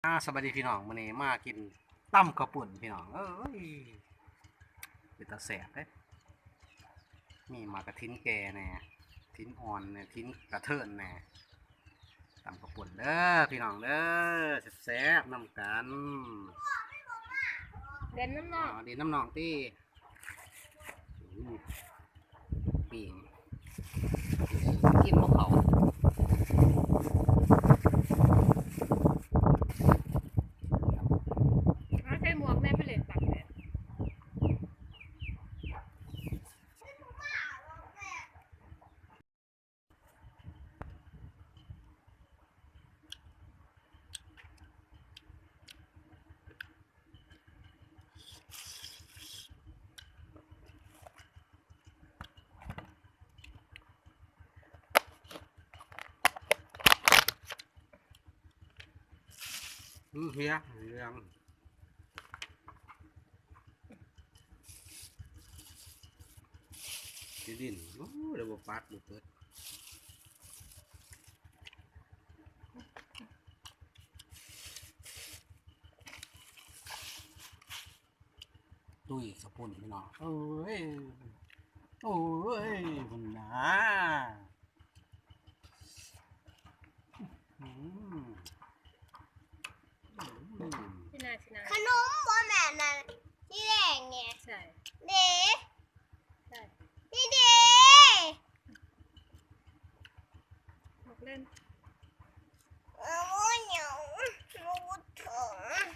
สวัสดีพี่น้องวันนี้มากินตั้มข้าวปุ่นพี่น้องเอ้ยเป็นตาแสบเด้มีมากระทิ้นแกแน่ทิ้นอ่อนแน่ทิ้นกระเทินแน่ตั้มข้าวปุ่นเด้อพี่น้องเด้อแซ่บๆน้ำกันเด่นน้ำนองดีน้ำนองที่ปีงกินพวกเขาใช้หมวกแม่ไปเลยตักเลยเฮียเรื่องดินโอ้เดี๋ยวปัดบุเปิดตุ้ยสะปุ่นพี่น้องเอ้ยโอ้ยคุณนะที่นาที่นาขนมบ่แม่น่ะนี่แดงเนี่ยใช่เด้ ใช่นี่เด้หมกเล่นเอาเหนียวเอาถุง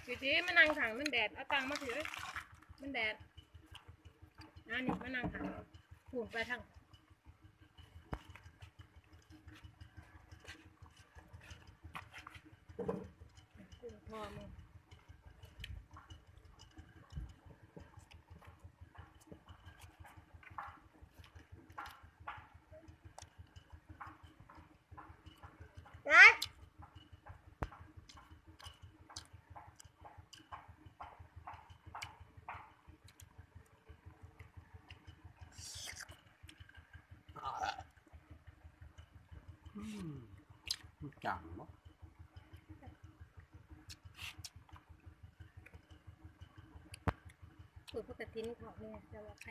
อยู่ที่มานั่งถังมันแดดเอาตังมาถือมันแดดนี่มานั่งถังผูกไปทางพอมึงนัดจังเนาะผูกพวกกระทิ้นเขาเนี่ยจะว่าใคร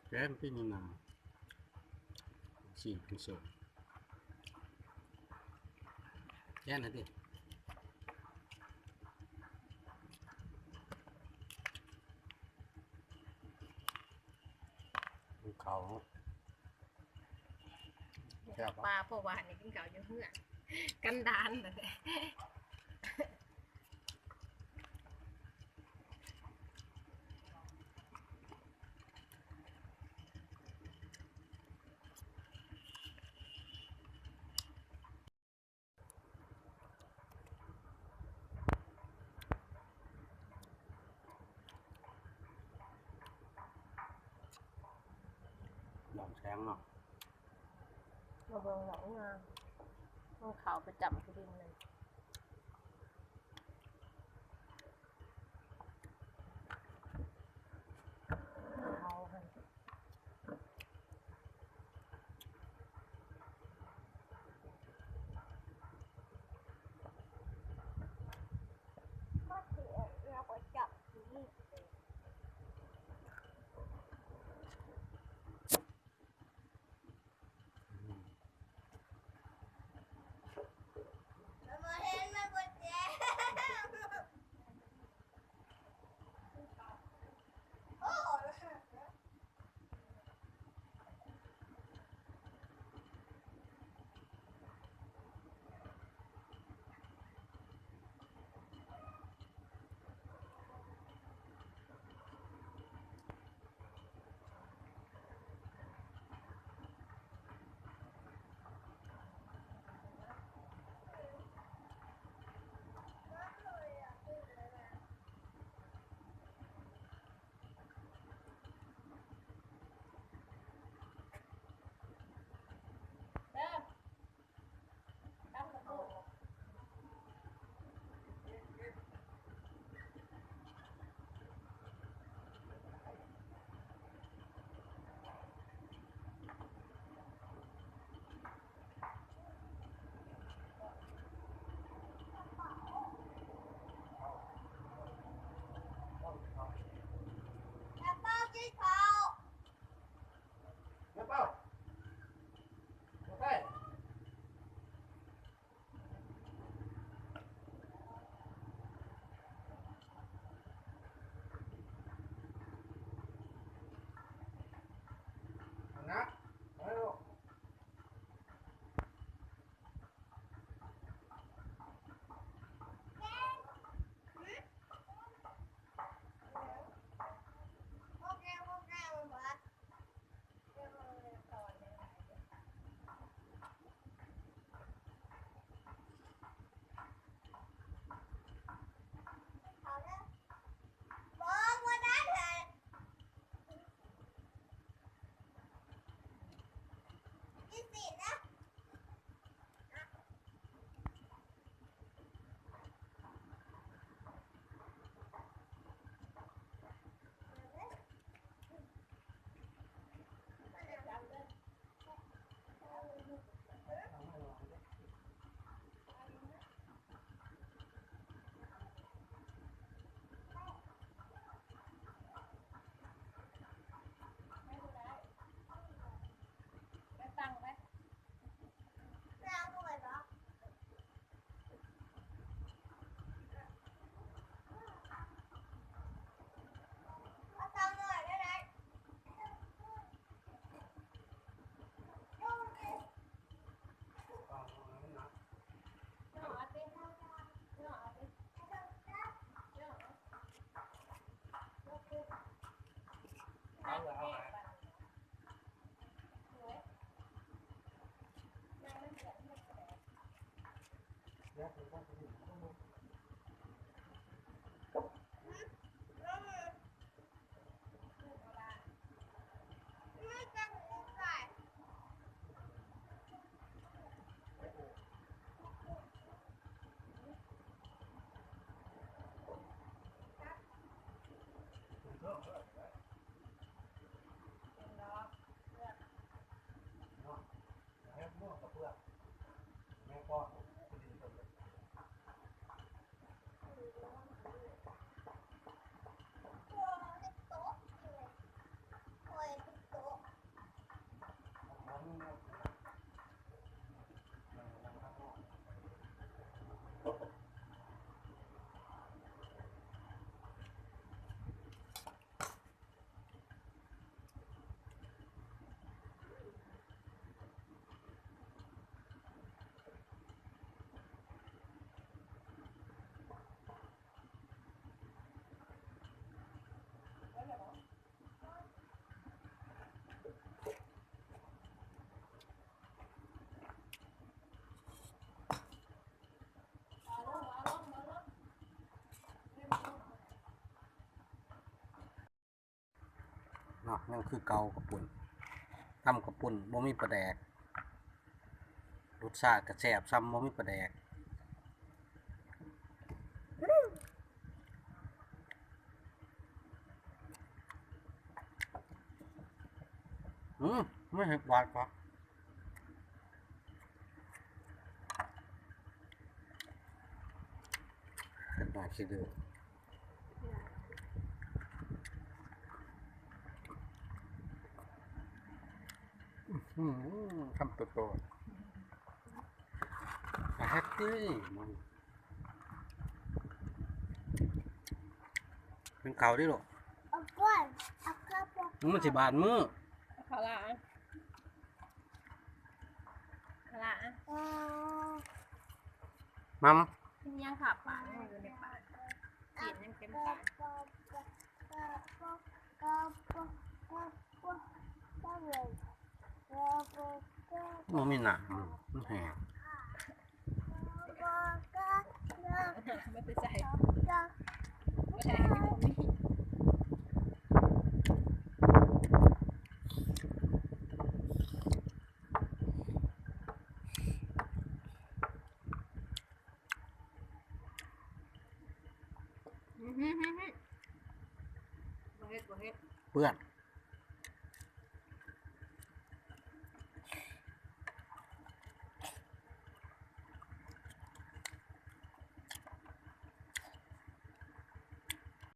แกมที่นี่นาสี่พิเศษแค่นั้นดิเขาปลาพวกวานนี่กินเก่าเยอะเพื่อกันดานเลยหลอมแสงเนาะมาเบิ่งหนองงาต้องเขาประจำคือดินเลยเขาให้ก็เสียเราก็จับนี่ เนาะยังคือเก่ากระปุ่นตั้มกระปุ่นบ่มีปลาแดกรสชาติกระแซ่บซ้ำบ่มีปลาแดกไม่เห็นหวานปะหน่อยคิดดูคำโตๆแฮปปี้เป็นเขาดิหรอ เอาก่อนเอากระปุก มันสิบาทมือ ขอละขอละ มัม กินยังขาปากอยู่ในปากกินยังเต็มปาก มันมีหนังมันแห้ง ไม่ไปใส่ไม่ใส่ไม่ผมนี่เฮ็ด เปื้อน